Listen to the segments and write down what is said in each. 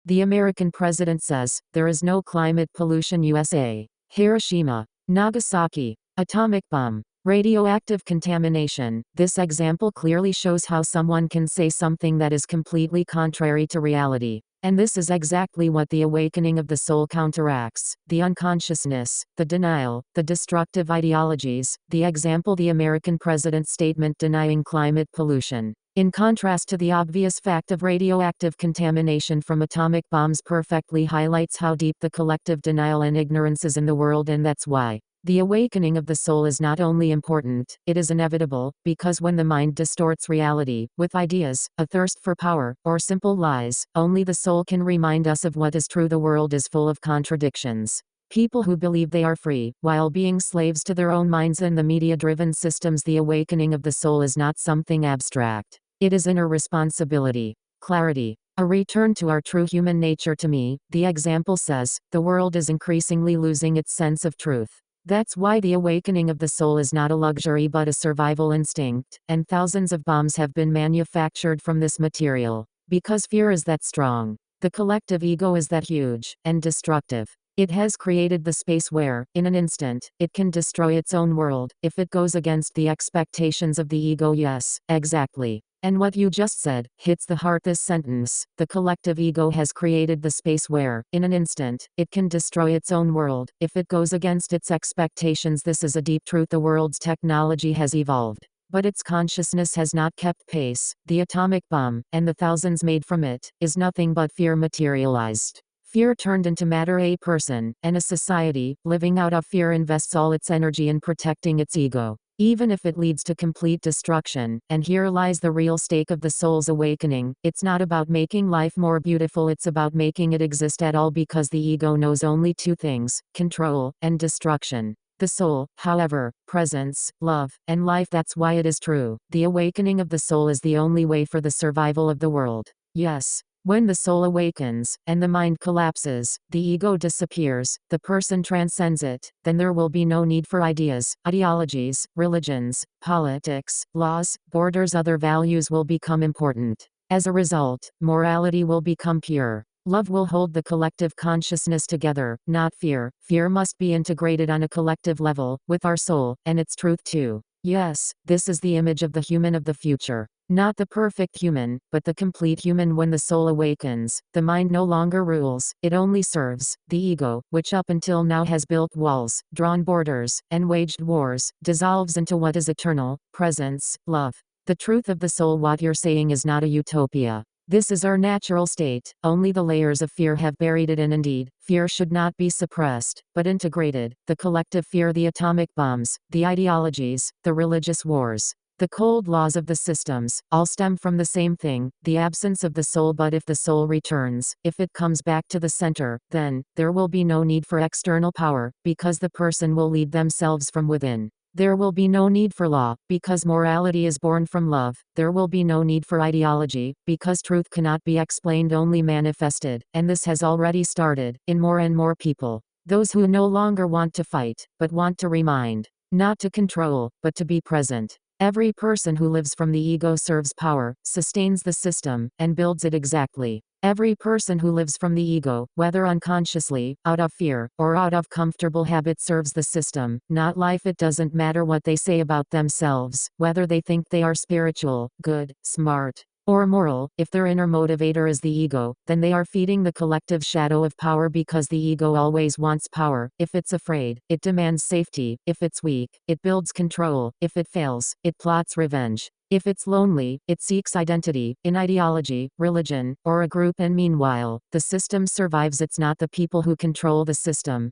The American president says, there is no climate pollution USA. Hiroshima. Nagasaki. Atomic bomb. Radioactive contamination. This example clearly shows how someone can say something that is completely contrary to reality. And this is exactly what the awakening of the soul counteracts: the unconsciousness, the denial, the destructive ideologies. The example: the American president's statement denying climate pollution. In contrast to the obvious fact of radioactive contamination from atomic bombs, perfectly highlights how deep the collective denial and ignorance is in the world, and that's why the awakening of the soul is not only important, it is inevitable, because when the mind distorts reality, with ideas, a thirst for power, or simple lies, only the soul can remind us of what is true. The world is full of contradictions. People who believe they are free, while being slaves to their own minds and the media-driven systems. The awakening of the soul is not something abstract. It is inner responsibility. Clarity. A return to our true human nature. To me, the example says, the world is increasingly losing its sense of truth. That's why the awakening of the soul is not a luxury but a survival instinct, and thousands of bombs have been manufactured from this material. Because fear is that strong. The collective ego is that huge, and destructive. It has created the space where, in an instant, it can destroy its own world, if it goes against the expectations of the ego.Yes, exactly. And what you just said hits the heart. This sentence: the collective ego has created the space where, in an instant, it can destroy its own world, if it goes against its expectations. This is a deep truth. The world's technology has evolved, but its consciousness has not kept pace. The atomic bomb, and the thousands made from it, is nothing but fear materialized. Fear turned into matter. A person, and a society, living out of fear invests all its energy in protecting its ego, even if it leads to complete destruction. And here lies the real stake of the soul's awakening. It's not about making life more beautiful, it's about making it exist at all, because the ego knows only two things: control, and destruction. The soul, however, presence, love, and life. That's why it is true. The awakening of the soul is the only way for the survival of the world. Yes. When the soul awakens, and the mind collapses, the ego disappears, the person transcends it, then there will be no need for ideas, ideologies, religions, politics, laws, borders. Other values will become important. As a result, morality will become pure. Love will hold the collective consciousness together, not fear. Fear must be integrated on a collective level, with our soul, and its truth too. Yes, this is the image of the human of the future. Not the perfect human, but the complete human. When the soul awakens, the mind no longer rules, it only serves. The ego, which up until now has built walls, drawn borders, and waged wars, dissolves into what is eternal: presence, love. The truth of the soul. What you're saying is not a utopia. This is our natural state, only the layers of fear have buried it in. Indeed, fear should not be suppressed, but integrated. The collective fear, the atomic bombs, the ideologies, the religious wars, the cold laws of the systems, all stem from the same thing: the absence of the soul. But if the soul returns, if it comes back to the center, then there will be no need for external power, because the person will lead themselves from within. There will be no need for law, because morality is born from love. There will be no need for ideology, because truth cannot be explained, only manifested. And this has already started, in more and more people. Those who no longer want to fight, but want to remind. Not to control, but to be present. Every person who lives from the ego serves power, sustains the system, and builds it. Exactly. Every person who lives from the ego, whether unconsciously, out of fear, or out of comfortable habit, serves the system, not life. It doesn't matter what they say about themselves, whether they think they are spiritual, good, smart, or moral. If their inner motivator is the ego, then they are feeding the collective shadow of power, because the ego always wants power. If it's afraid, it demands safety. If it's weak, it builds control. If it fails, it plots revenge. If it's lonely, it seeks identity, in ideology, religion, or a group. And meanwhile, the system survives. It's not the people who control the system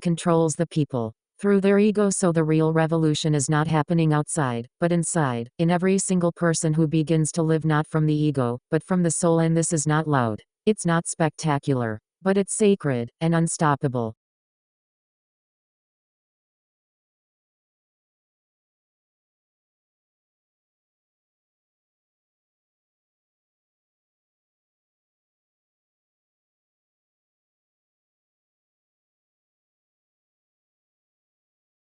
controls the people through their ego. So the real revolution is not happening outside, but inside, in every single person who begins to live not from the ego, but from the soul. And this is not loud. It's not spectacular, but it's sacred, and unstoppable.